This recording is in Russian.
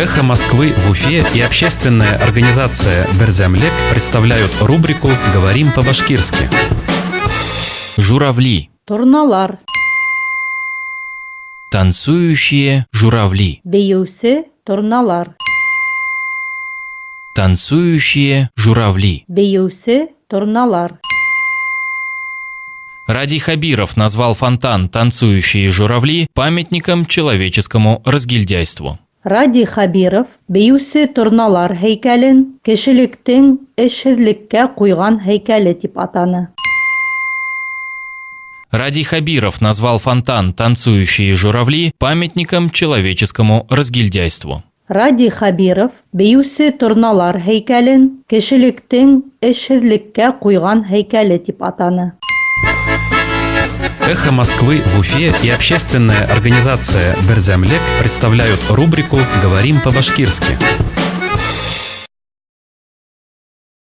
«Эхо Москвы» в Уфе и общественная организация «Берзямлек» представляют рубрику «Говорим по-башкирски». Журавли. Торналар. Танцующие журавли. Бейусе торналар. Танцующие журавли. Бейусе торналар. Ради Хабиров назвал фонтан «Танцующие журавли» памятником человеческому разгильдяйству. Ради Хабиров Бейусе торналар һәйкәлен кешелектең эшһезлеккә куйган һәйкәле дип атаны. Ради Хабиров назвал фонтан «Танцующие журавли» памятником человеческому разгильдяйству. Ради Хабиров Бейусе торналар һәйкәлен кешелектең эшһезлеккә куйган һәйкәле дип атаны. «Эхо Москвы» в Уфе и общественная организация «Берзямлек» представляют рубрику «Говорим по-башкирски».